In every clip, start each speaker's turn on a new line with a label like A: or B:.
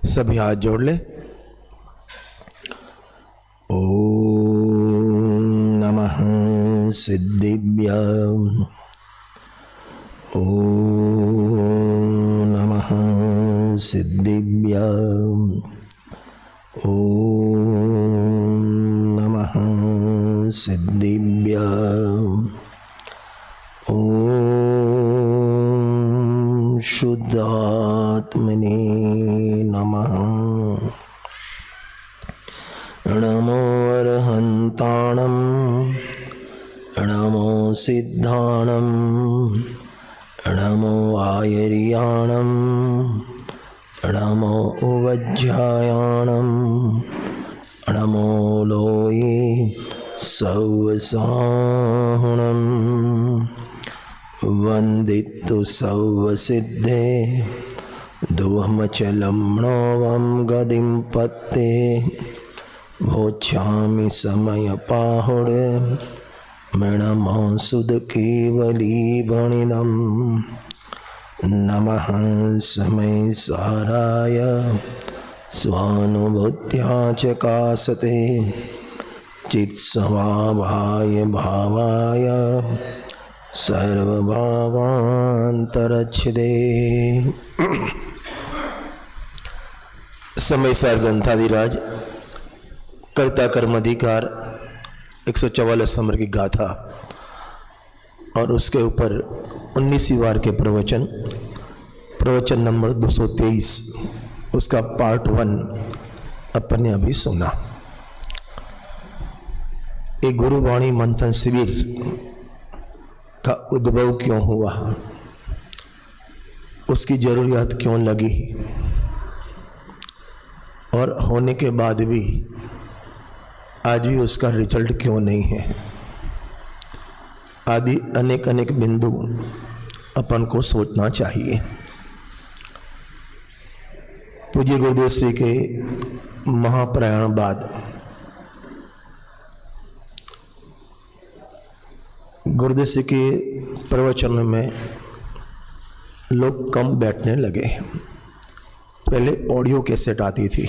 A: सभी हाथ जोड़ ले। ओम नमः सिद्धिभ्यां। ओम नमः सिद्धिभ्यां। ओम नमः सिद्धिभ्यां। ओम शुद्धात्मने नमः। नमो अर्हन्ताणं, नमो सिद्धाणं, नमो आयर्याणं, नमो उवज्झायाणं, नमो लोये सौवसाहुणं। वन्दितु सौवसिद्धे दुहमचलं नोवं गदिं पत्ते। भोच्छामि समयपाहुड मृणमोऽसुदकेवलीभणिनं। नमः समयसाराय स्वानुभूत्या चकासते। चित्स्वभावाय भावाय सर्वभावान्तरच्छिदे। समयसार ग्रंथाधिराज कर्ता कर्म अधिकार 144 नंबर की गाथा और उसके ऊपर 19वीं वार के प्रवचन नंबर 223, उसका पार्ट 1 अपन ने अभी सुना। एक गुरुवाणी मंथन शिविर का उद्भव क्यों हुआ, उसकी जरूरियात क्यों लगी और होने के बाद भी आज भी उसका रिजल्ट क्यों नहीं है, आदि अनेक अनेक बिंदु अपन को सोचना चाहिए। पूज्य गुरुदेव श्री के महाप्रयाण बाद गुरुदेव श्री के प्रवचन में लोग कम बैठने लगे। पहले ऑडियो कैसेट आती थी,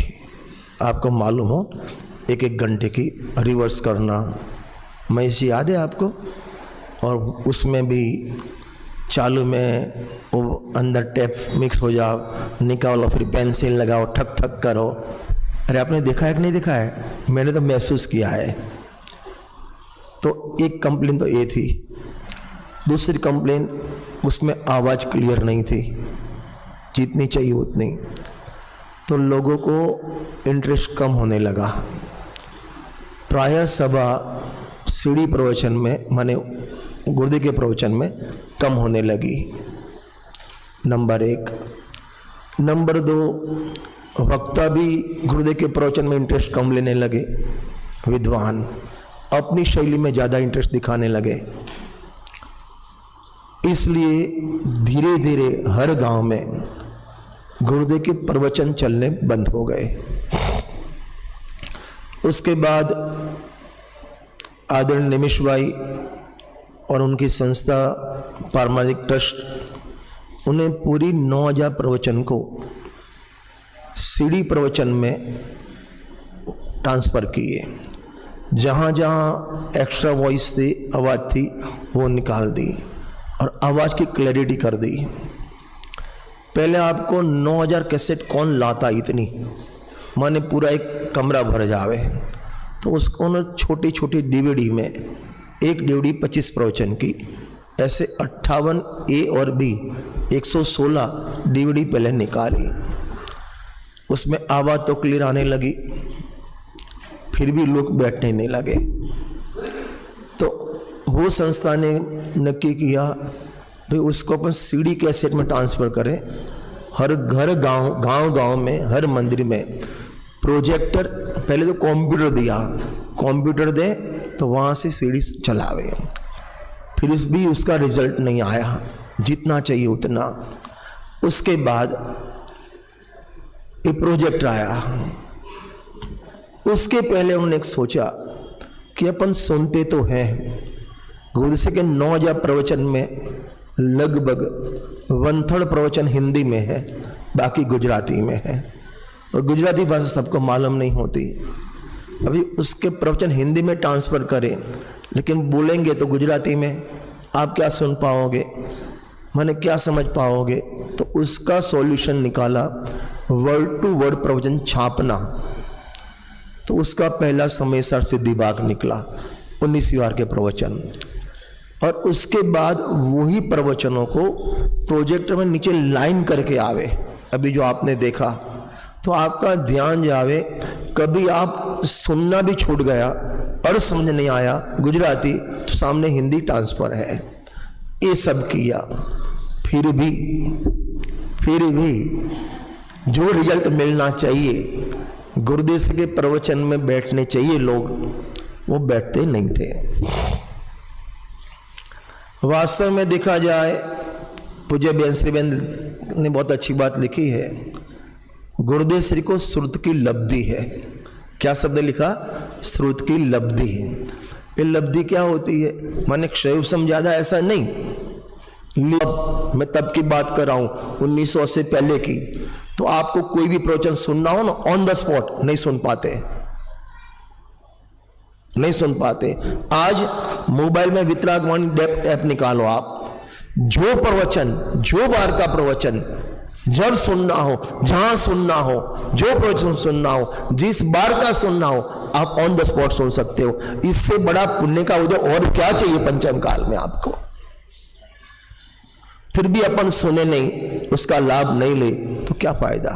A: आपको मालूम हो, एक एक घंटे की रिवर्स करना, मैं इसे याद है आपको। और उसमें भी चालू में वो अंदर टेप मिक्स हो जाओ, निकालो, फिर पेंसिल लगाओ, ठक ठक करो। अरे आपने देखा है कि नहीं देखा है? मैंने तो महसूस किया है। तो एक कंप्लेन तो ये थी। दूसरी कंप्लेन, उसमें आवाज़ क्लियर नहीं थी जितनी चाहिए उतनी, तो लोगों को इंटरेस्ट कम होने लगा। प्रायः सभा सीढ़ी प्रवचन में, माने गुरुदेव के प्रवचन में कम होने लगी, नंबर 1। नंबर 2, वक्ता भी गुरुदेव के प्रवचन में इंटरेस्ट कम लेने लगे। विद्वान अपनी शैली में ज़्यादा इंटरेस्ट दिखाने लगे। इसलिए धीरे धीरे हर गांव में गुरुदेव के प्रवचन चलने बंद हो गए। उसके बाद आदरणीय निमिष भाई और उनकी संस्था पारमार्थिक ट्रस्ट, उन्हें पूरी 9000 प्रवचन को सीडी प्रवचन में ट्रांसफ़र किए। जहाँ जहाँ एक्स्ट्रा वॉइस थी, आवाज़ थी, वो निकाल दी और आवाज़ की क्लैरिटी कर दी। पहले आपको 9000 कैसेट कौन लाता इतनी, माने पूरा एक कमरा भर जावे। तो उसको ना छोटी छोटी डीवीडी में, एक डीवीडी 25 प्रवचन की, ऐसे 58 ए और बी 116 डीवीडी पहले निकाली। उसमें आवाज़ तो क्लियर आने लगी, फिर भी लोग बैठने नहीं लगे। तो वो संस्था ने नक्की किया भाई उसको अपन सीडी कैसेट में ट्रांसफ़र करें। हर घर गांव में, हर मंदिर में प्रोजेक्टर, पहले तो कंप्यूटर दिया, कंप्यूटर दे तो वहाँ से सीडी चलावे। फिर भी उसका रिजल्ट नहीं आया जितना चाहिए उतना। उसके बाद एक प्रोजेक्टर आया। उसके पहले उन्होंने सोचा कि अपन सुनते तो हैं, गुरुदेव के 9000 प्रवचन में लगभग 1/3 प्रवचन हिंदी में है, बाकी गुजराती में है। और गुजराती भाषा सबको मालूम नहीं होती। अभी उसके प्रवचन हिंदी में ट्रांसफर करें, लेकिन बोलेंगे तो गुजराती में, आप क्या सुन पाओगे, माने क्या समझ पाओगे? तो उसका सॉल्यूशन निकाला, वर्ड टू वर्ड प्रवचन छापना। तो उसका पहला समयसर सिद्धिबाग निकला, 19वीं बार के प्रवचन। और उसके बाद वही प्रवचनों को प्रोजेक्टर में नीचे लाइन करके आवे। अभी जो आपने देखा, तो आपका ध्यान जावे, कभी आप सुनना भी छूट गया और समझ नहीं आया गुजराती, तो सामने हिंदी ट्रांसफर है। ये सब किया, फिर भी जो रिजल्ट मिलना चाहिए, गुरुदेव के प्रवचन में बैठने चाहिए लोग, वो बैठते नहीं थे। वास्तव में देखा जाए, पूज्य बेन श्रीबेन ने बहुत अच्छी बात लिखी है, गुरुदेव श्री को श्रुत की लब्धि है। क्या शब्द लिखा? श्रुत की लब्धि है। ये लब्धि क्या होती है? माने क्षय समझादा ऐसा नहीं, मैं तब की बात कर रहा हूं 1900 से पहले की। तो आपको कोई भी प्रवचन सुनना हो ना, ऑन द स्पॉट नहीं सुन पाते। आज मोबाइल में वितरागवाणी ऐप निकालो आप, जो प्रवचन, जो बार का प्रवचन जब सुनना हो, जहां सुनना हो, जो प्रवचन सुनना हो, जिस बार का सुनना हो, आप ऑन द स्पॉट सुन सकते हो। इससे बड़ा पुण्य का उदय और क्या चाहिए पंचम काल में आपको? फिर भी अपन सुने नहीं, उसका लाभ नहीं ले तो क्या फायदा?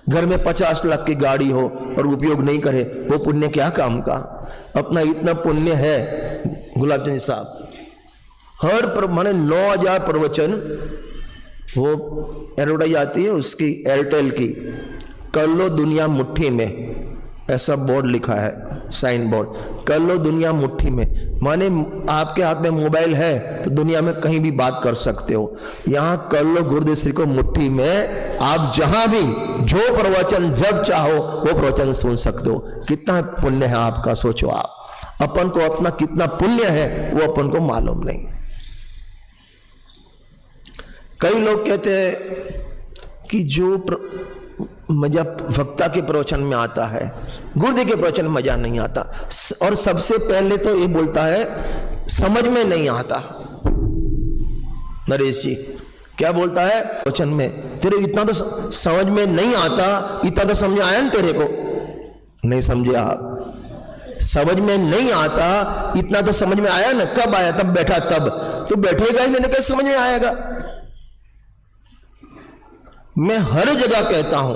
A: घर में 50 लाख की गाड़ी हो और उपयोग नहीं करे, वो पुण्य क्या काम का? अपना इतना पुण्य है गुलाब चंद साहब, हर माने 9000 प्रवचन, वो एडवर्टाइज आती है उसकी, एयरटेल की, कर लो दुनिया मुट्ठी में, ऐसा बोर्ड लिखा है, साइन बोर्ड, कर लो दुनिया मुट्ठी में। माने आपके हाथ में मोबाइल है तो दुनिया में कहीं भी बात कर सकते हो। यहां कर लो गुरुदेव श्री को मुट्ठी में, आप जहां भी जो प्रवचन जब चाहो वो प्रवचन सुन सकते हो। कितना पुण्य है आपका, सोचो आप। अपन को अपना कितना पुण्य है वो अपन को मालूम नहीं। कई लोग कहते हैं कि जो मजा वक्ता के प्रवचन में आता है, गुरुदेव के प्रवचन में मजा नहीं आता। और सबसे पहले तो ये बोलता है समझ में नहीं आता। नरेश जी क्या बोलता है प्रवचन में, तेरे इतना तो समझ में नहीं आता, इतना तो समझ आया ना तेरे को? नहीं समझे आप, समझ में नहीं आता, इतना तो समझ में आया ना। कब आया? तब बैठा, तब तो बैठेगा ही नहीं, कैसे समझ में आएगा? मैं हर जगह कहता हूं,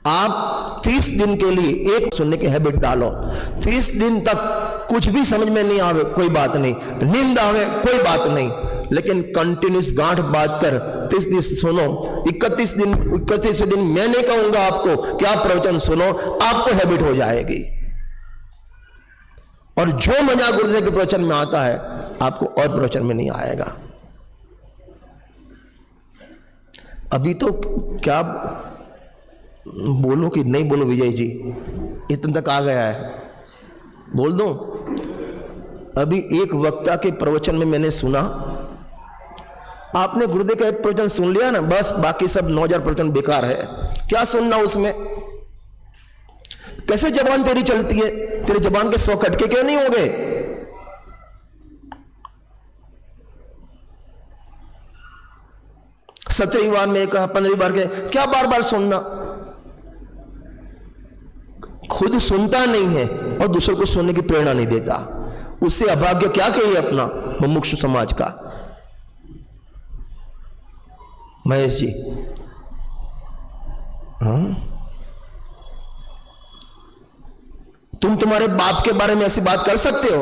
A: आप 30 दिन के लिए एक सुनने की हैबिट डालो। 30 दिन तक कुछ भी समझ में नहीं आवे कोई बात नहीं, नींद आवे कोई बात नहीं, लेकिन कंटिन्यूस गांठ बात कर 30 दिन सुनो। 31वें दिन मैं नहीं कहूंगा आपको कि आप प्रवचन सुनो, आपको हैबिट हो जाएगी। और जो मजा गुरुदेव के प्रवचन में आता है आपको और प्रवचन में नहीं आएगा। अभी तो क्या बोलो कि नहीं बोलो विजय जी, इतना तक आ गया है, बोल दो। अभी एक वक्ता के प्रवचन में मैंने सुना, आपने गुरुदेव का एक प्रवचन सुन लिया ना, बस बाकी सब 9000 प्रवचन बेकार है। क्या सुनना उसमें? कैसे जबान तेरी चलती है? तेरे जबान के 100 खटके क्यों नहीं हो गए? सत्रहवीं बार में कहा, 15वीं बार के, क्या बार बार सुनना? खुद सुनता नहीं है और दूसरों को सुनने की प्रेरणा नहीं देता, उससे अभाग्य क्या कहिए अपना मुमुक्षु समाज का। महेश जी, तुम तुम्हारे बाप के बारे में ऐसी बात कर सकते हो?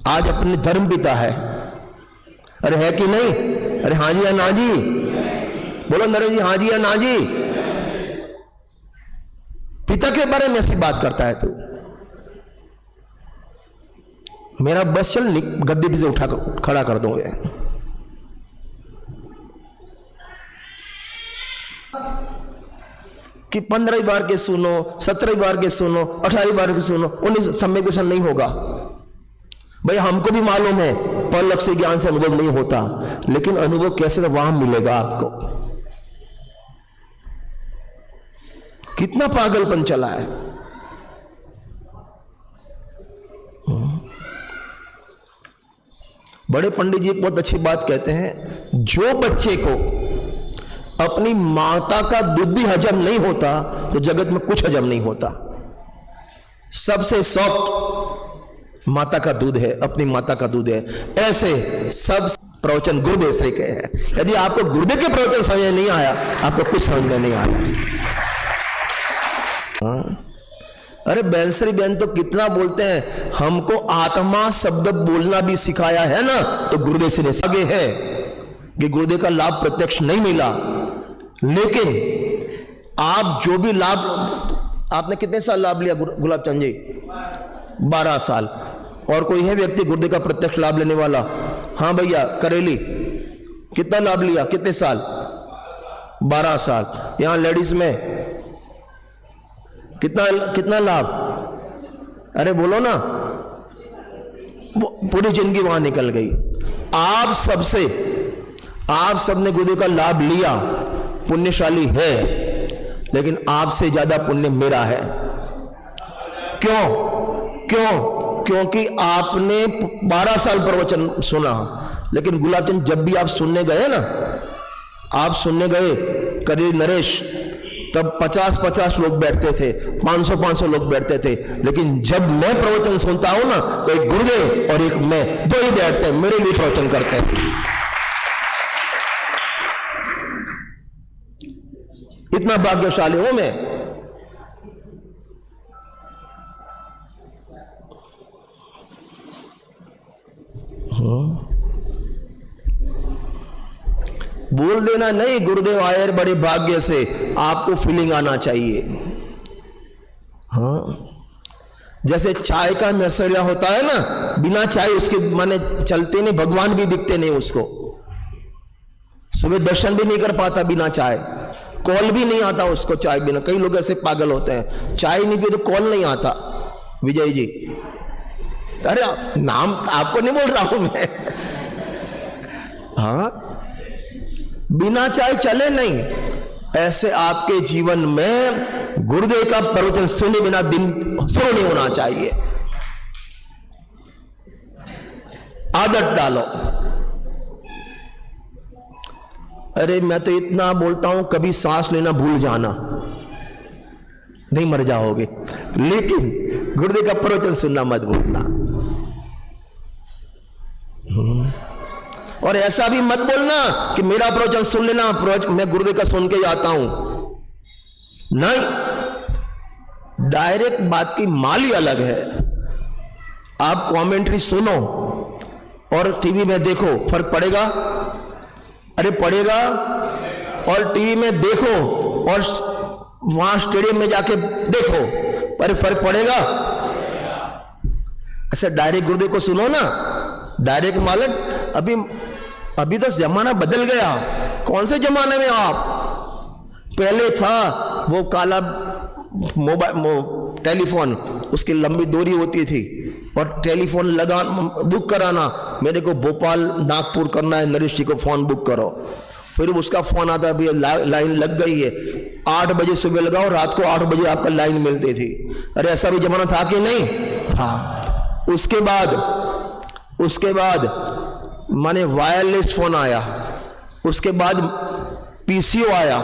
A: आज अपने धर्म पिता है, अरे है कि नहीं? अरे हाँ जी या ना जी? बोलो नरेश जी, हाँ जी या ना जी? पिता के बारे में ऐसी बात करता है तू? मेरा बस चल, गद्दे पे से उठा कर खड़ा कर दो। कि 15वीं बार के सुनो, 17वीं बार के सुनो, 18वीं बार के सुनो, 19 सब में क्वेश्चन नहीं होगा। भाई हमको भी मालूम है परलक्ष्य से ज्ञान से अनुभव नहीं होता, लेकिन अनुभव कैसे वहां मिलेगा आपको? कितना पागलपन चला है। बड़े पंडित जी बहुत अच्छी बात कहते हैं, जो बच्चे को अपनी माता का दूध भी हजम नहीं होता तो जगत में कुछ हजम नहीं होता। सबसे सॉफ्ट माता का दूध है, अपनी माता का दूध है। ऐसे सब प्रवचन गुरुदेव श्री के हैं। यदि आपको गुरुदेव के प्रवचन समझ नहीं आया, आपको कुछ समझ में नहीं आया। हाँ? अरे बैंसरी बहन तो कितना बोलते हैं, हमको आत्मा शब्द बोलना भी सिखाया है ना, तो गुरुदेव से आगे है कि गुरुदेव का लाभ प्रत्यक्ष नहीं मिला, लेकिन आप जो भी लाभ, आपने कितने साल लाभ लिया गुलाब चंद जी? 12 साल। और कोई है व्यक्ति गुरुदेव का प्रत्यक्ष लाभ लेने वाला? हाँ भैया करेली, कितना लाभ लिया, कितने साल? 12 साल। यहां लेडीज में कितना लाभ? अरे बोलो ना, पूरी जिंदगी वहां निकल गई। आप सबने गुरुदेव का लाभ लिया, पुण्यशाली है, लेकिन आपसे ज्यादा पुण्य मेरा है। क्योंकि आपने 12 साल प्रवचन सुना, लेकिन गुलाब चंद जब भी आप सुनने गए ना, आप सुनने गए करीब नरेश, तब 50-50 लोग बैठते थे, 500-500 लोग बैठते थे। लेकिन जब मैं प्रवचन सुनता हूं ना, तो एक गुरुदेव और एक मैं, दो ही बैठते हैं, मेरे लिए प्रवचन करते हैं। इतना भाग्यशाली हूं मैं। बोल देना नहीं, गुरुदेव आए बड़े भाग्य से, आपको फीलिंग आना चाहिए। हाँ, जैसे चाय का नशा होता है ना, बिना चाय उसके माने चलते नहीं, भगवान भी दिखते नहीं उसको, सुबह दर्शन भी नहीं कर पाता बिना चाय, कॉल भी नहीं आता उसको चाय बिना। कई लोग ऐसे पागल होते हैं, चाय नहीं पी तो कॉल नहीं आता। विजय जी, अरे नाम आपको नहीं बोल रहा हूं मैं। हाँ, बिना चाय चले नहीं। ऐसे आपके जीवन में गुरुदेव का प्रवचन सुने बिना दिन शुरू नहीं होना चाहिए। आदत डालो। अरे मैं तो इतना बोलता हूं, कभी सांस लेना भूल जाना, नहीं मर जाओगे, लेकिन गुरुदेव का प्रवचन सुनना मत भूलना। और ऐसा भी मत बोलना कि मेरा प्रवचन सुन लेना, मैं गुरुदेव का सुन के जाता हूं। नहीं, डायरेक्ट बात की माल ही अलग है। आप कमेंट्री सुनो और टीवी में देखो, फर्क पड़ेगा? अरे पड़ेगा। और टीवी में देखो और वहां स्टेडियम में जाके देखो, पर फर्क पड़ेगा? ऐसे डायरेक्ट गुरुदेव को सुनो ना, डायरेक्ट मालूम। अभी तो जमाना बदल गया। कौन से जमाने में आप? पहले था वो काला मोबाइल टेलीफोन, उसकी लंबी दूरी होती थी, और टेलीफोन बुक कराना, मेरे को भोपाल नागपुर करना है, नरेश जी को फोन बुक करो, फिर उसका फोन आता, अभी लाइन लग गई है, 8 बजे सुबह लगाओ, रात को 8 बजे आपका लाइन मिलती थी। अरे ऐसा भी जमाना था कि नहीं था? उसके बाद माने वायरलेस फोन आया, उसके बाद पीसीओ आया,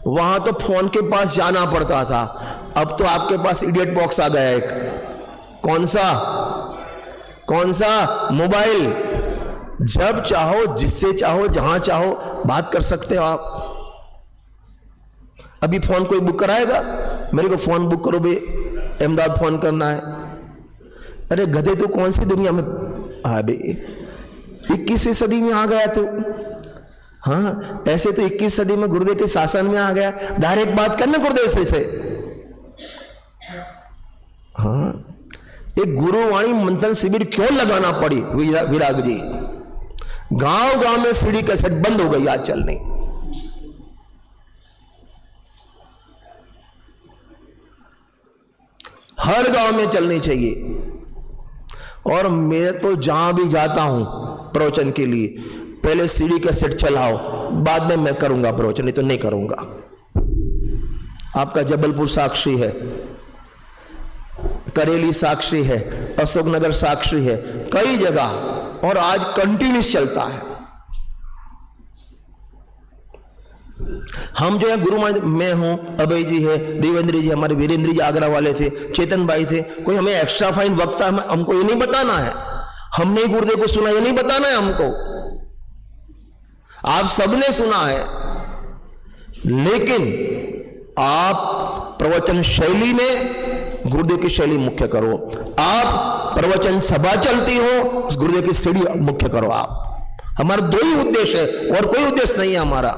A: वहां तो फोन के पास जाना पड़ता था। अब तो आपके पास इडियट बॉक्स आ गया एक। कौन सा? मोबाइल। जब चाहो, जिससे चाहो, जहां चाहो बात कर सकते हो आप। अभी फोन कोई बुक कराएगा? मेरे को फोन बुक करो भाई, अहमदाबाद फोन करना है। अरे गधे, तो कौन सी दुनिया में आ भाई? 21वीं सदी में आ गया तो। हाँ, ऐसे तो 21 सदी में गुरुदेव के शासन में आ गया। डायरेक्ट बात करना गुरुदेव से। हाँ, एक गुरुवाणी मंथन शिविर क्यों लगाना पड़ी विराग जी? गांव में सीढ़ी कैसेट बंद हो गई आज चलनी। हर गांव में चलनी चाहिए। और मैं तो जहां भी जाता हूं प्रवचन के लिए पहले सीढ़ी का सेट चलाओ, बाद में मैं करूंगा प्रवचन, नहीं तो नहीं करूंगा। आपका जबलपुर साक्षी है, करेली साक्षी है, अशोकनगर साक्षी है, कई जगह, और आज कंटिन्यूस चलता है। हम जो है गुरु महाराज, मैं हूं, अभय जी है, देवेंद्र जी, हमारे वीरेंद्र जी आगरा वाले थे, चेतन भाई थे, कोई हमें एक्स्ट्रा फाइन वक्ता हमको ये नहीं बताना है, हमने गुरुदेव को सुना ये नहीं बताना है हमको, आप सबने सुना है। लेकिन आप प्रवचन शैली में गुरुदेव की शैली मुख्य करो, आप प्रवचन सभा चलती हो उस गुरुदेव की सीढ़ी मुख्य करो। आप, हमारा दो ही उद्देश्य है और कोई उद्देश्य नहीं है हमारा।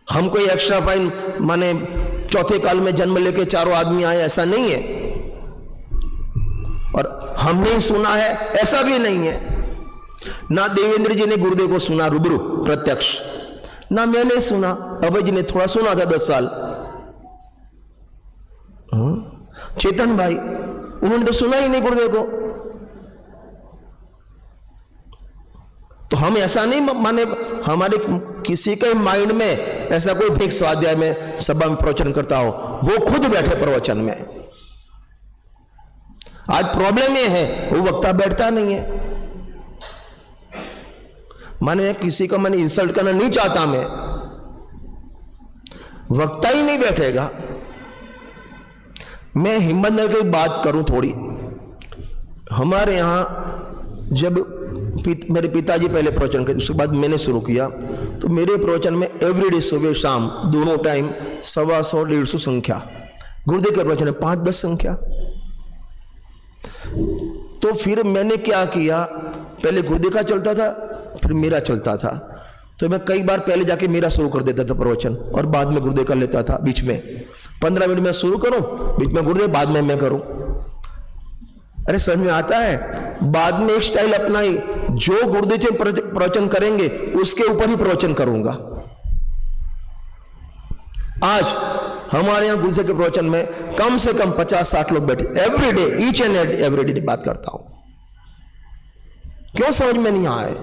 A: हम कोई एक्स्ट्रा फाइन माने चौथे काल में जन्म लेके चारों आदमी आए ऐसा नहीं है, और हमने सुना है ऐसा भी नहीं है। ना देवेंद्र जी ने गुरुदेव को सुना रूबरू प्रत्यक्ष, ना मैंने सुना, अभय जी ने थोड़ा सुना था 10 साल, चेतन भाई उन्होंने तो सुना ही नहीं गुरुदेव को। तो हम ऐसा नहीं माने, हमारे किसी के माइंड में ऐसा कोई फिक्स स्वाध्याय में सभा में प्रवचन करता हो, वो खुद बैठे प्रवचन में। आज प्रॉब्लम ये है वो वक्ता बैठता नहीं है। माने किसी का मैंने इंसल्ट करना नहीं चाहता, मैं वक्ता ही नहीं बैठेगा। मैं हिम्मतनगर की बात करूं थोड़ी, हमारे यहां जब मेरे पिताजी पहले प्रवचन करते, उसके बाद मैंने शुरू किया, तो मेरे प्रवचन में एवरीडे सुबह शाम दोनों टाइम 125-150 संख्या, गुरुदेव के प्रवचन में 5-10 संख्या। तो फिर मैंने क्या किया, पहले गुरुदेव का चलता था फिर मेरा चलता था, तो मैं कई बार पहले जाके मेरा शुरू कर देता था प्रवचन और बाद में गुरुदेव का लेता था। बीच में 15 मिनट में शुरू करूं, बीच में गुरुदेव, बाद में मैं करूं। अरे समझ में आता है। बाद में एक स्टाइल अपनाई, जो गुरुदेव जी प्रवचन करेंगे उसके ऊपर ही प्रवचन करूंगा। आज हमारे यहां गुरुदेव के प्रवचन में कम से कम 50-60 लोग बैठे, एवरीडे, ईच एंड एवरीडे बात करता हूं। क्यों समझ में नहीं आए?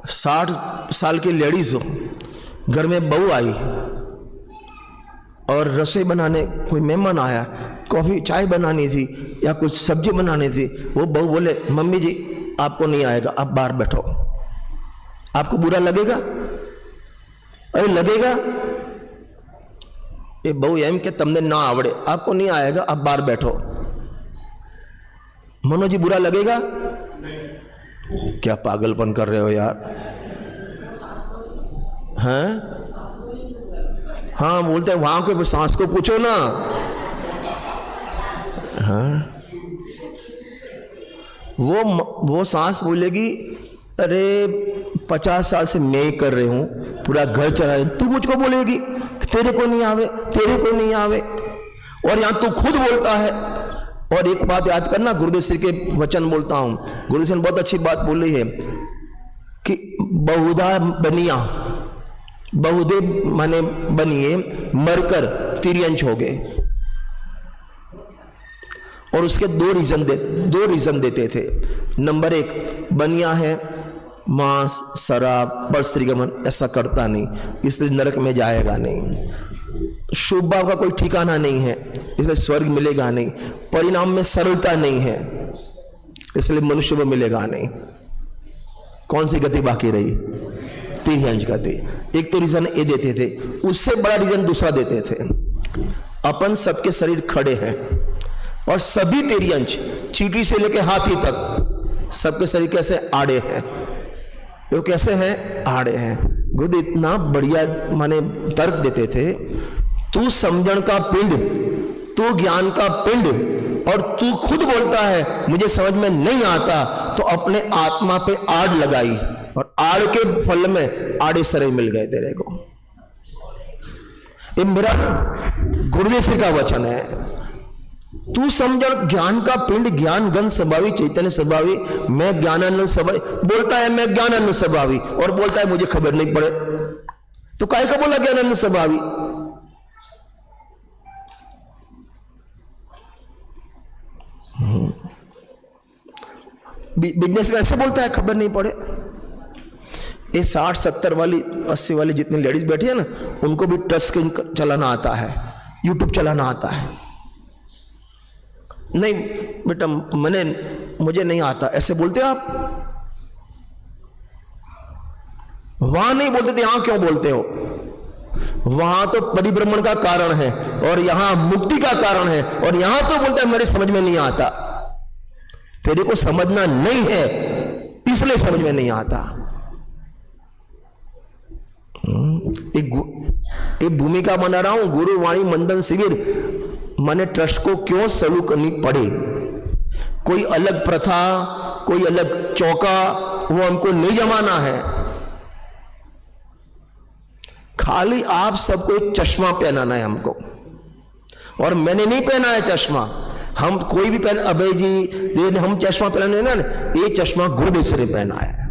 A: 60 साल की लेडीज हो, घर में बहू आई और रसोई बनाने कोई मेहमान आया, कॉफी चाय बनानी थी या कुछ सब्जी बनानी थी, वो बहू बोले मम्मी जी आपको नहीं आएगा, आप बाहर बैठो। आपको बुरा लगेगा? अरे लगेगा। ये बहू एम के तमने ना आवड़े, आपको नहीं आएगा, आप बाहर बैठो। मनोज जी बुरा लगेगा? क्या पागलपन कर रहे हो यार? हैं? हाँ बोलते हैं वहां के सांस को पूछो ना। हाँ वो सांस बोलेगी अरे 50 साल से मैं ही कर रही हूं, पूरा घर चला रही, तू मुझको बोलेगी तेरे को नहीं आवे, तेरे को नहीं आवे, और यहां तू खुद बोलता है। और एक बात याद करना, गुरुदेव श्री के वचन बोलता हूं, गुरुदेव श्री ने बहुत अच्छी बात बोली है कि बहुधा बनिया, बहुदे माने बनिए, मरकर तिर्यंश हो गए। और उसके दो रीजन देते थे। नंबर 1, बनिया है मांस शराब पर स्त्रीगमन ऐसा करता नहीं, इसलिए नरक में जाएगा नहीं, शुभ भाव का कोई ठिकाना नहीं है इसलिए स्वर्ग मिलेगा नहीं, परिणाम में सरलता नहीं है इसलिए मनुष्य को मिलेगा नहीं। कौन सी गति बाकी रही? तिर्यंश गति। एक तो रीजन ये देते थे, उससे बड़ा रीजन दूसरा देते थे, अपन सबके शरीर खड़े हैं और सभी तिर्यंश चींटी से लेकर हाथी तक सबके शरीर कैसे आड़े हैं। वो कैसे हैं? आड़े हैं। गुरुदेव इतना बढ़िया माने तर्क देते थे, तू समझण का पिंड, तू ज्ञान का पिंड, और तू खुद बोलता है मुझे समझ में नहीं आता, तो अपने आत्मा पे आड़ लगाई और आड़ के फल में आड़े सरे मिल गए तेरे को। ये मेरा गुरुदेव श्री का वचन है। तू समझण ज्ञान का पिंड, ज्ञान गण स्वभावी, चैतन्य स्वभावी, मैं ज्ञानानंद स्वभावी। बोलता है मैं ज्ञानानंद स्वभावी और बोलता है मुझे खबर नहीं पड़े, तो काहे का बोला ज्ञानानंद स्वभावी? बिजनेस में ऐसे बोलता है खबर नहीं पड़े। ये 60, 70 वाली, 80 वाली जितनी लेडीज बैठी है ना, उनको भी टच स्क्रीन चलाना आता है, यूट्यूब चलाना आता है। नहीं बेटा मुझे नहीं आता, ऐसे बोलते आप? वहां नहीं बोलते थे, यहां क्यों बोलते हो? वहां तो परिभ्रमण का कारण है और यहां मुक्ति का कारण है, और यहां तो बोलते हैं मेरे समझ में नहीं आता। तेरे को समझना नहीं है इसलिए समझ में नहीं आता। एक भूमिका बना रहा हूं, गुरुवाणी मंदन शिविर। मैंने ट्रस्ट को क्यों चालू करनी पड़ी? कोई अलग प्रथा, कोई अलग चौका, वो हमको नहीं जमाना है। खाली आप सबको एक चश्मा पहनाना है हमको, और मैंने नहीं पहना है चश्मा। हम कोई भी पहन, अभय जी हम चश्मा पहने ना, ये चश्मा गुरुदेव से पहना है।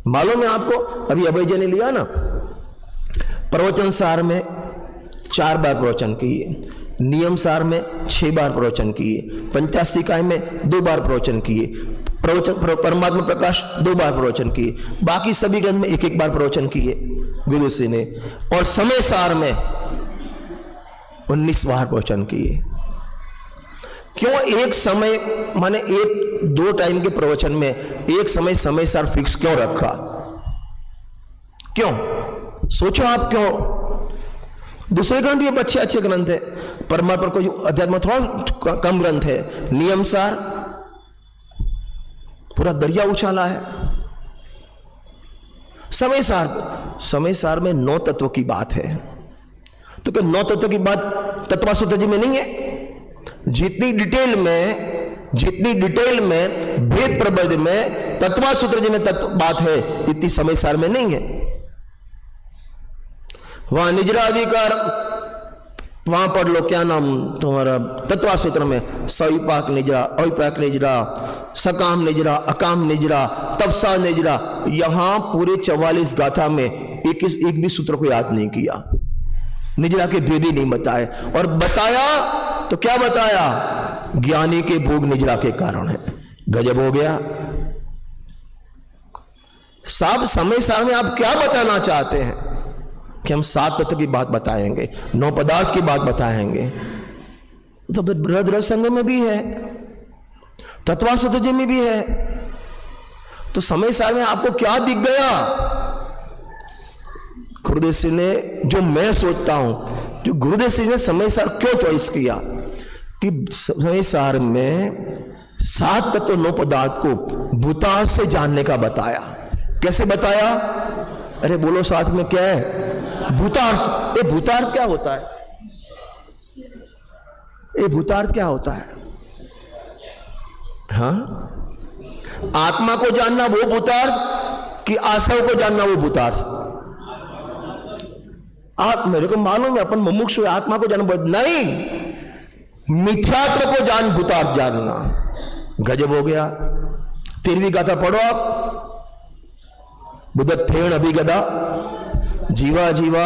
A: मालूम है आपको? अभी अभय जी ने लिया ना, प्रवचन सार में 4 बार प्रवचन किए, नियम सार में 6 बार प्रवचन किए, पंचाशिकाय में 2 बार प्रवचन किए, परमात्मा प्रकाश 2 बार प्रवचन किए, बाकी सभी ग्रंथ में 1-1 बार प्रवचन किए गुरु जी ने, और समय सार में 19 बार प्रवचन किए। क्यों? एक समय माने 1-2 टाइम के प्रवचन में एक समय सार फिक्स क्यों रखा? क्यों? सोचो आप क्यों? दूसरे ग्रंथ भी अच्छे ग्रंथ है, परमात्मा को अध्यात्म थोड़ा कम ग्रंथ है। नियम सार पूरा दरिया उछाला है। समय सार में 9 तत्वों की बात है, तो क्या 9 तत्वों की बात तत्वासूत्र जी में नहीं है? जितनी डिटेल में भेद प्रबंध में तत्वासूत्र जी में बात है, इतनी समय सार में नहीं है। वहां निजराधिकार, वहां पढ़ लो, क्या नाम तुम्हारा तत्वासूत्र में, सविपाक निजरा, अविपाक निजरा, सकाम निजरा, अकाम निजरा, तपसा निजरा। यहां पूरे 44 गाथा में एक भी सूत्र को याद नहीं किया, निजरा के भेद ही नहीं बताए। और बताया तो क्या बताया? ज्ञानी के भोग निजरा के कारण है। गजब हो गया। सब समय सार में आप क्या बताना चाहते हैं? कि हम 7 तत्व की बात बताएंगे, 9 पदार्थ की बात बताएंगे, तो फिर बृहद संगम में भी है, तत्वासूत्र जी में भी है, तो समय सार में आपको क्या दिख गया? गुरुदेव सिंह ने, जो मैं सोचता हूं, जो गुरुदेव सिंह ने समय सार क्यों चॉइस किया कि समय सार में 7 तत्व 9 पदार्थ को भूतार्थ से जानने का बताया। कैसे बताया? अरे बोलो साथ में, क्या है भूतार्थ? ये भूतार्थ क्या होता है? ये भूतार्थ क्या होता है? हाँ, आत्मा को जानना वो भूतार्थ कि आसव को जानना वो भूतार्थ? आप, मेरे को मालूम है अपन मुमुक्षु आत्मा को जानना नहीं, मिथ्यात्व को जान भूतार्थ जानना। गजब हो गया। 13वीं गाथा पढ़ो आप, बुद्धत्थेन अभिगदा जीवा जीवा,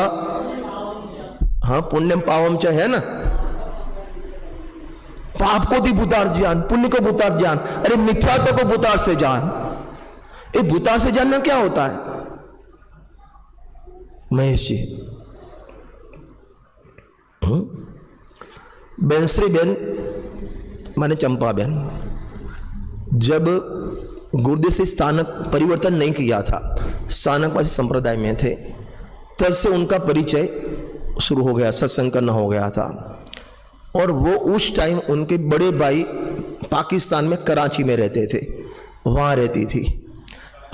A: हाँ, पुण्यम पावम च, है ना? पाप को भी भूतार्थ जान, पुण्य को भूतार्थ जान, अरे मिथ्यात्व को भूतार्थ से जान। ये भूतार्थ से जानना क्या होता है? महेश जी, बेनश्री बेन माने चंपा बेन, जब गुरुदेव से स्थानक परिवर्तन नहीं किया था, स्थानकवासी संप्रदाय में थे, तब से उनका परिचय शुरू हो गया, सत्संग करना हो गया था। और वो उस टाइम उनके बड़े भाई पाकिस्तान में कराची में रहते थे, वहाँ रहती थी।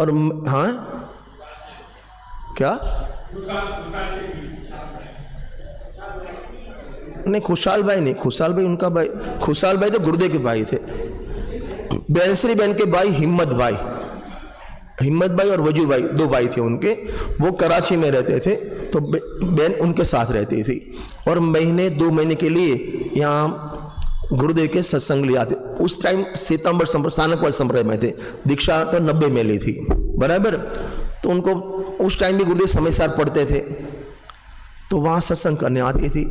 A: और हाँ, क्या नहीं, खुशहाल भाई नहीं, खुशहाल भाई उनका भाई, खुशहाल भाई तो गुरुदेव के भाई थे। बेनश्री बहन के भाई हिम्मत भाई और वजूर भाई, 2 भाई थे उनके, वो कराची में रहते थे, तो बहन उनके साथ रहती थी। और 2 महीने के लिए यहाँ गुरुदेव के सत्संग लिया थे। उस टाइम श्वेतांबर सानकवाद संप्रदाय में थे, दीक्षा तो 90 में ली थी, बराबर। तो उनको उस टाइम भी गुरुदेव समय सार पढ़ते थे, तो वहाँ सत्संग करने आती थी।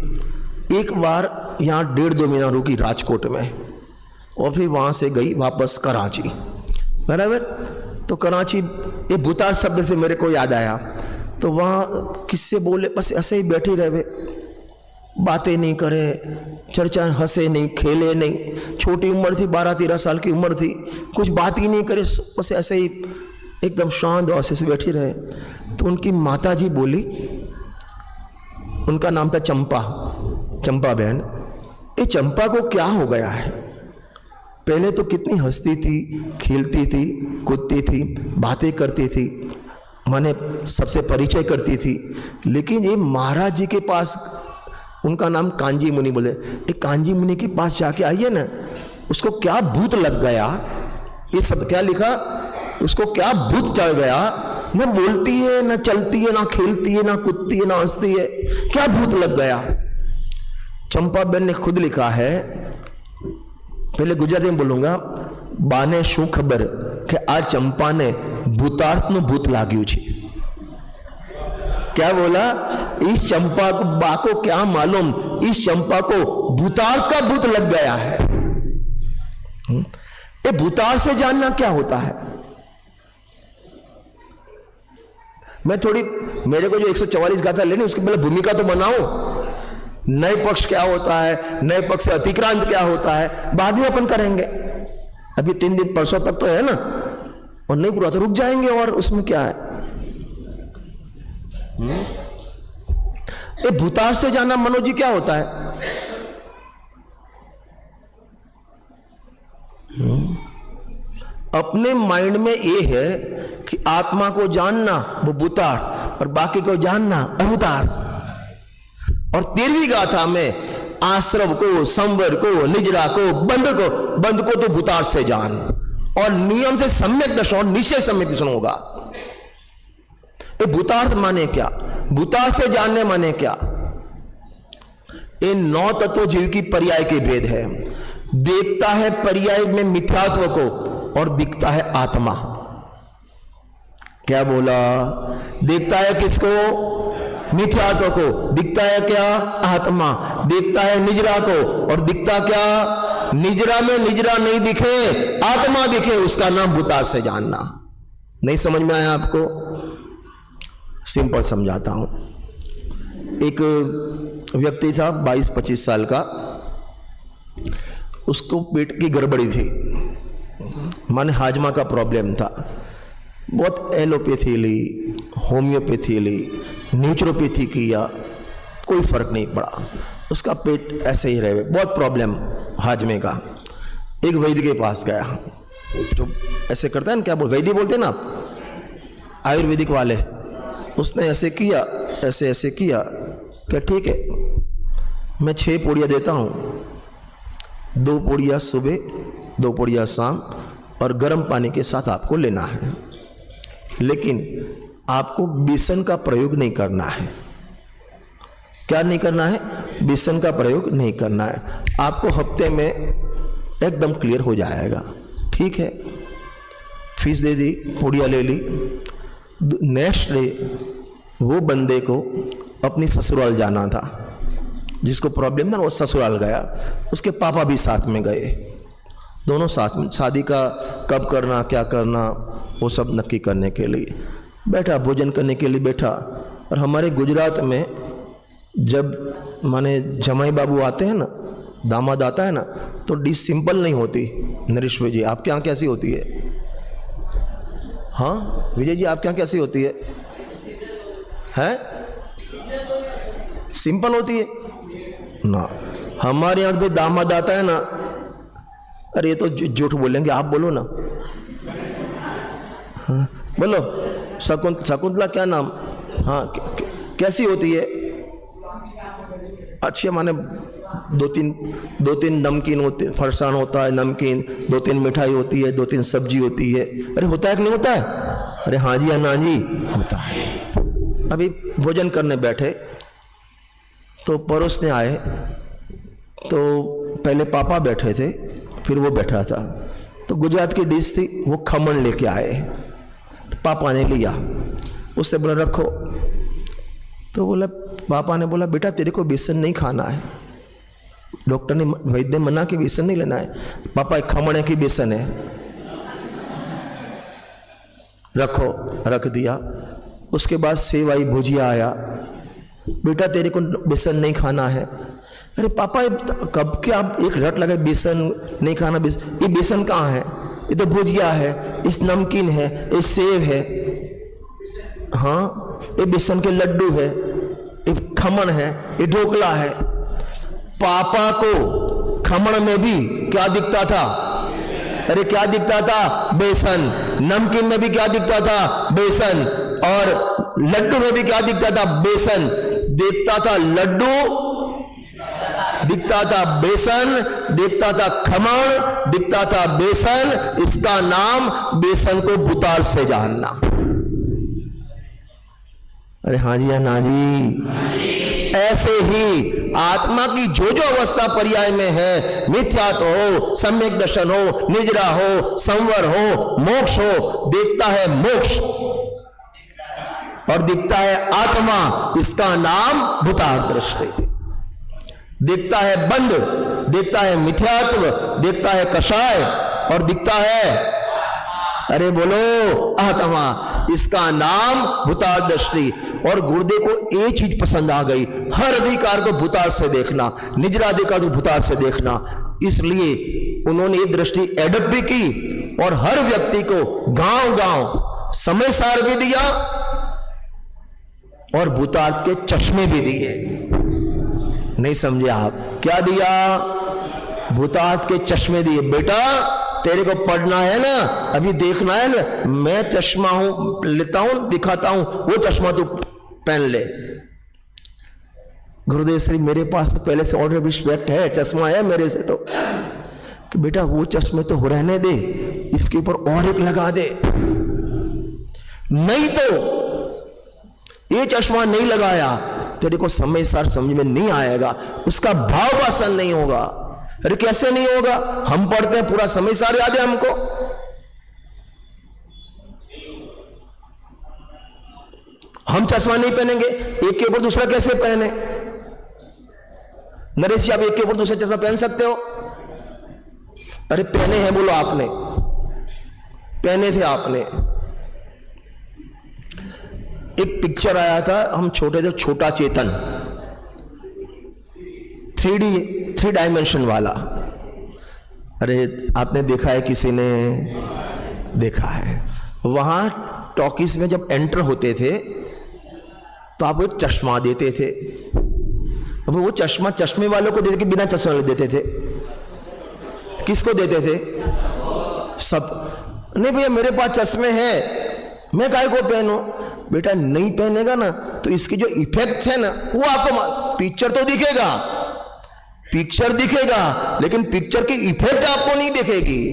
A: एक बार यहाँ 1.5-2 महीना रुकी राजकोट में, और फिर वहाँ से गई वापस कराची, बराबर। तो कराची ये भूतार शब्द से मेरे को याद आया। तो वहाँ किससे बोले, बस ऐसे ही बैठी रहे, बातें नहीं करे, चर्चा, हंसे नहीं, खेले नहीं। छोटी उम्र थी, 12-13 साल की उम्र थी, कुछ बात ही नहीं करे, बस ऐसे ही एकदम शांत और से बैठी रहे। तो उनकी माता जी बोली, उनका नाम था चंपा बहन, ये चंपा को क्या हो गया है? पहले तो कितनी हंसती थी, खेलती थी, कूदती थी, बातें करती थी, माने सबसे परिचय करती थी। लेकिन ये महाराज जी के पास, उनका नाम कांजी मुनि बोले, एक कांजी मुनि के पास जाके आइए ना, उसको क्या भूत लग गया, ये सब क्या लिखा, उसको क्या भूत चढ़ गया, न बोलती है, न चलती है, ना खेलती है, ना कूदती है, ना हंसती है, क्या भूत लग गया। चंपा बहन ने खुद लिखा है, पहले गुजराती में बोलूंगा, बाने शू खबर कि आ चंपा ने भूतार्थ नु भूत लाग्यू छे। क्या बोला? इस चंपा को बा को क्या मालूम, इस चंपा को भूतार्थ का भूत लग गया है। ये भूतार्थ से जानना क्या होता है? मैं थोड़ी, मेरे को जो 144 गाथा लेनी, उसकी पहले भूमिका तो बनाओ। नए पक्ष क्या होता है, नए पक्ष से अतिक्रांत क्या होता है, बाद में अपन करेंगे। अभी 3 दिन परसों तक तो है ना, और नहीं पूरा तो रुक जाएंगे, और उसमें क्या है। ये भूतार से जाना मनोज जी क्या होता है? अपने माइंड में ये है कि आत्मा को जानना वो भूतार्थ, और बाकी को जानना अभूतार्थ। और 13वीं गाथा में आश्रव को, संवर को, निजरा को, बंद को तो भूतार्थ से जान, और नियम से सम्यक दर्शन, निश्चय सम्यक दर्शन होगा। ये भूतार्थ माने क्या, भूतार्थ से जानने माने क्या? इन 9 तत्व जीव की पर्याय के भेद है। देखता है पर्याय में मिथ्यात्व को, और दिखता है आत्मा। क्या बोला? देखता है किसको? मिथ्यात्व को। दिखता है क्या? आत्मा। देखता है निजरा को, और दिखता क्या? निजरा में निजरा नहीं दिखे, आत्मा दिखे, उसका नाम भूतार्थ से जानना। नहीं समझ में आया आपको? सिंपल समझाता हूं। एक व्यक्ति था 22-25 साल का, उसको पेट की गड़बड़ी थी, माने हाजमा का प्रॉब्लम था। बहुत एलोपैथी ली, होम्योपैथी ली, न्यूट्रोपैथी किया, कोई फर्क नहीं पड़ा, उसका पेट ऐसे ही रहे, बहुत प्रॉब्लम हाजमे का। एक वैद्य के पास गया, जो ऐसे करता है ना, क्या वैद्य बोलते हैं ना आयुर्वेदिक वाले। उसने ऐसे किया, ऐसे किया, क्या ठीक है, मैं 6 पोड़ियाँ देता हूँ, 2 पोड़ियाँ सुबह, 2 पोड़ियाँ शाम, और गर्म पानी के साथ आपको लेना है। लेकिन आपको बेसन का प्रयोग नहीं करना है। क्या नहीं करना है? बेसन का प्रयोग नहीं करना है। आपको हफ्ते में एकदम क्लियर हो जाएगा। ठीक है, फीस दे दी, पोड़ियाँ ले ली। नेक्स्ट डे वो बंदे को अपनी ससुराल जाना था, जिसको प्रॉब्लम था वो ससुराल गया, उसके पापा भी साथ में गए, दोनों साथ में। शादी का कब करना, क्या करना, वो सब नक्की करने के लिए बैठा, भोजन करने के लिए बैठा। और हमारे गुजरात में जब माने जमाई बाबू आते हैं ना, दामाद आता है ना, तो डिश सिंपल नहीं होती। नरेश जी आपके यहाँ कैसी होती है? हाँ विजय जी आपके यहाँ कैसी होती है? हैं? सिंपल होती है ना। हमारे यहाँ भी दामाद आता है ना, अरे ये तो झूठ बोलेंगे, आप बोलो ना। हाँ बोलो। शकुंतला क्या नाम? हाँ कैसी होती है? अच्छी, माने 2-3 नमकीन होते, फरसान होता है नमकीन, 2-3 मिठाई होती है, 2-3 सब्जी होती है। अरे होता है कि नहीं होता है? अरे हाँ जी, ना जी होता है। अभी भोजन करने बैठे तो पड़ोस ने आए, तो पहले पापा बैठे थे, फिर वो बैठा था, तो गुजरात की डिश थी, वो खमण लेके आए। तो पापा ने लिया, उससे बोला रखो। तो बोला, पापा ने बोला बेटा तेरे को बेसन नहीं खाना है, डॉक्टर ने, वैद्य ने मना कि बेसन नहीं लेना है। पापा एक खमण है कि बेसन है, रखो, रख दिया। उसके बाद सेव आई, भुजिया आया, बेटा तेरे को बेसन नहीं खाना है। अरे पापा कब के आप एक रट लगे बेसन नहीं खाना, बेसन, ये बेसन कहाँ है, ये तो भुजिया है, इस नमकीन है, ये सेव है, हाँ ये बेसन के लड्डू है, ये खमण है, ये ढोकला है। पापा को खमण में भी क्या दिखता था? अरे क्या दिखता था? बेसन। नमकीन में भी क्या दिखता था? बेसन। और लड्डू में भी क्या दिखता था? बेसन। देखता था लड्डू, दिखता था बेसन, दिखता था खमण, दिखता था बेसन। इसका नाम बेसन को भूतार से जानना। अरे हाँ जी या ना जी? ऐसे ही आत्मा की जो जो अवस्था पर्याय में है, मिथ्यात्व हो, सम्यक दर्शन हो, निजरा हो, संवर हो, मोक्ष हो, देखता है मोक्ष और दिखता है आत्मा, इसका नाम भूतार दृष्टि। देखता है बंद, देखता है मिथ्यात्व, देखता है कषाय और दिखता है, अरे बोलो, आत्मा, इसका नाम भूतार दृष्टि। और गुरुदेव को एक चीज पसंद आ गई, हर अधिकार को भूतार से देखना, निजराधिकार को भूतार से देखना। इसलिए उन्होंने ये दृष्टि एडप्ट भी की और हर व्यक्ति को गांव गांव समय सार भी दिया और भूतार्थ के चश्मे भी दिए। नहीं समझे आप? क्या दिया? भूतार्थ के चश्मे दिए। बेटा तेरे को पढ़ना है ना, अभी देखना है ना, मैं चश्मा हूं, लेता हूं, दिखाता हूं, वो चश्मा तू पहन ले। गुरुदेव श्री मेरे पास तो पहले से ऑलरेडी रिस्पेक्ट है, चश्मा है मेरे से, तो कि बेटा वो चश्मे तो रहने दे, इसके ऊपर और एक लगा दे, नहीं तो ये चश्मा नहीं लगाया तेरे को समय सार समझ में नहीं आएगा, उसका भाव वासन नहीं होगा। अरे कैसे नहीं होगा? हम पढ़ते हैं पूरा समय सार याद है हमको, हम चश्मा नहीं पहनेंगे, एक के ऊपर दूसरा कैसे पहने? नरेश जी आप एक के ऊपर दूसरा चश्मा पहन सकते हो? अरे पहने हैं, बोलो आपने पहने थे आपने। एक पिक्चर आया था, हम छोटे थे, छोटा चेतन, 3 डायमेंशन वाला। अरे आपने देखा है? किसी ने देखा है? वहां टॉकीज में जब एंटर होते थे तो आपको एक चश्मा देते थे। अब वो चश्मा चश्मे वालों को देते कि बिना चश्मे वाले देते थे? किसको देते थे? सब। नहीं भैया मेरे पास चश्मे हैं, मैं काहे को पहनूं? बेटा नहीं पहनेगा ना तो इसकी जो इफेक्ट है ना वो आपको, पिक्चर तो दिखेगा, पिक्चर दिखेगा, लेकिन पिक्चर की इफेक्ट आपको नहीं दिखेगी।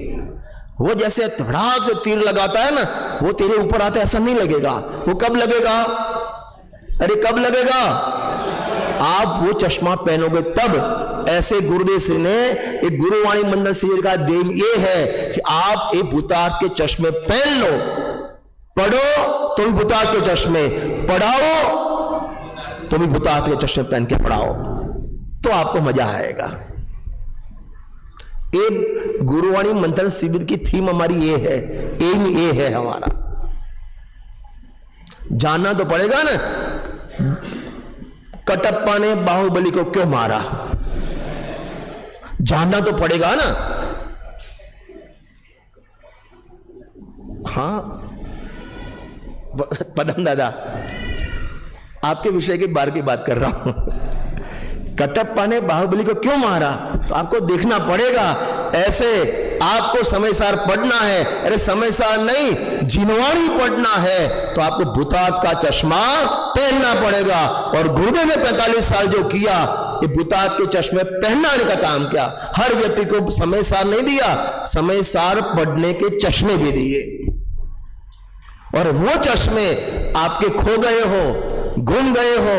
A: वो जैसे धड़ाक से तीर लगाता है ना, वो तेरे ऊपर आता है ऐसा नहीं लगेगा। वो कब लगेगा? अरे कब लगेगा? आप वो चश्मा पहनोगे तब। ऐसे गुरुदेव श्री ने एक गुरुवाणी मंडल शिविर का देव ये है कि आप एक भूतार्थ के चश्मे पहन लो, पढ़ो तो भी भूतार्थ के चश्मे, पढ़ाओ तो भी भूतार्थ के चश्मे पहन के पढ़ाओ, तो आपको मजा आएगा। एक गुरुवाणी मंथन शिविर की थीम हमारी ये है, एम ये है हमारा। जानना तो पड़ेगा ना, कटप्पा ने बाहुबली को क्यों मारा, जानना तो पड़ेगा ना। हाँ पदम दादा, आपके विषय के बारे की बात कर रहा हूं। कटप्पा ने बाहुबली को क्यों मारा, तो आपको देखना पड़ेगा। ऐसे आपको समय सार पढ़ना है। अरे समय सार नहीं, जिनवाणी पढ़ना है तो आपको भूतार्थ का चश्मा पहनना पड़ेगा। और गुरुदेव ने 45 साल जो किया, ये भूतार्थ के चश्मे पहनाने का काम किया। हर व्यक्ति को समय सार नहीं दिया, समय सार पढ़ने के चश्मे भी दिए। और वो चश्मे आपके खो गए हो, गुम गए हो,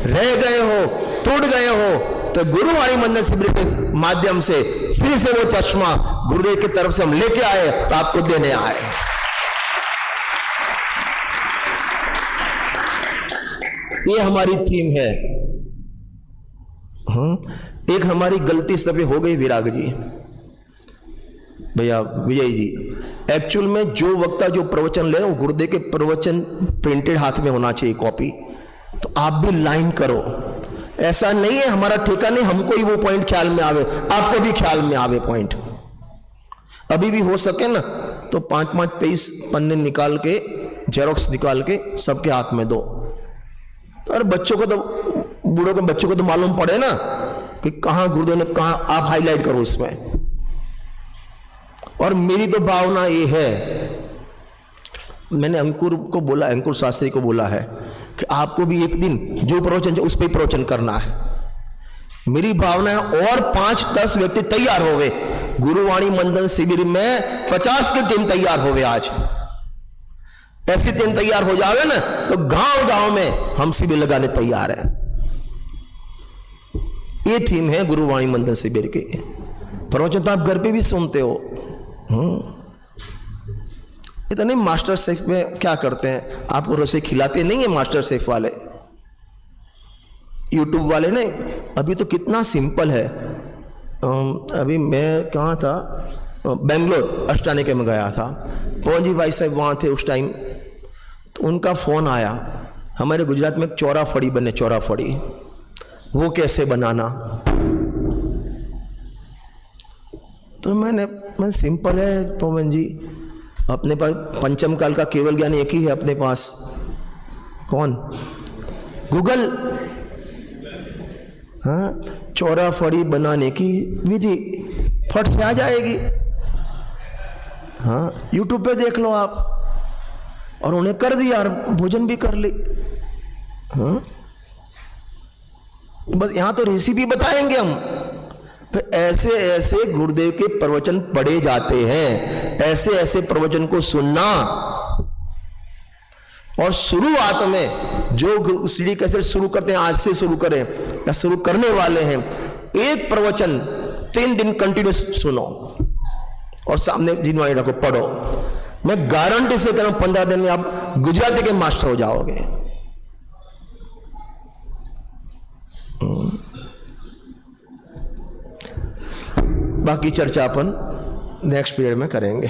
A: रह गए हो, टूट गए हो, तो तो गुरुवाणी मंदन शिविर के माध्यम से फिर से वो चश्मा गुरुदेव की तरफ से हम लेके आए और आपको देने आए। ये हमारी थीम है। एक हमारी गलती इस तरह हो गई विराग जी, भैया विजय जी, एक्चुअल में जो वक्ता जो प्रवचन ले वो गुरुदेव के प्रवचन प्रिंटेड हाथ में होना चाहिए कॉपी। तो आप भी लाइन करो, ऐसा नहीं है हमारा ठेका नहीं, हमको ही वो पॉइंट ख्याल में आवे, आपको भी ख्याल में आवे पॉइंट। अभी भी हो सके ना तो 5-5 पेज पन्ने निकाल के जेरोक्स निकाल के सबके हाथ में दो। और बच्चों को तो, बूढ़ों के बच्चों को तो मालूम पड़े ना कि कहां गुरुदेव ने कहा, आप हाईलाइट करो उसमें। और मेरी तो भावना ये है, मैंने अंकुर को बोला, अंकुर शास्त्री को बोला है कि आपको भी एक दिन जो प्रवचन उस पर प्रवचन करना है। मेरी भावना है और 5-10 व्यक्ति तैयार हो गए गुरुवाणी मंदन शिविर में, 50 की टीम तैयार हो गए। आज ऐसी टीम तैयार हो जावे ना तो गांव-गांव में हम शिविर लगाने तैयार हैं। ये थीम है गुरुवाणी मंदन शिविर के। प्रवचन तो आप घर पे भी सुनते हो। इतना नहीं, मास्टर शेफ में क्या करते हैं, आपको रसोई खिलाते नहीं है मास्टर शेफ वाले, यूट्यूब वाले नहीं। अभी तो कितना सिंपल है। अभी मैं कहाँ था, बेंगलोर अष्टानिके में गया था। पवन जी भाई साहब वहाँ थे उस टाइम, तो उनका फोन आया, हमारे गुजरात में एक चौरा फड़ी बने, चौरा फड़ी, वो कैसे बनाना। तो मैंने सिंपल है पवन जी, अपने पास पंचम काल का केवल ज्ञान एक ही है अपने पास, कौन, गूगल। हाँ, चौरा फड़ी बनाने की विधि फट से आ जाएगी। हाँ, यूट्यूब पे देख लो आप, और उन्हें कर दिया और भोजन भी कर ली। हाँ, बस यहां तो रेसिपी बताएंगे हम। तो ऐसे ऐसे गुरुदेव के प्रवचन पढ़े जाते हैं, ऐसे ऐसे प्रवचन को सुनना। और शुरुआत में जो सीढ़ी कैसे शुरू करते हैं, आज से शुरू करें या शुरू करने वाले हैं, एक प्रवचन 3 दिन कंटिन्यूस सुनो और सामने जिनवाणी रखो, पढ़ो। मैं गारंटी से कह रहा हूं 15 दिन में आप गुजराती के मास्टर हो जाओगे। बाकी चर्चा अपन नेक्स्ट पीरियड में करेंगे।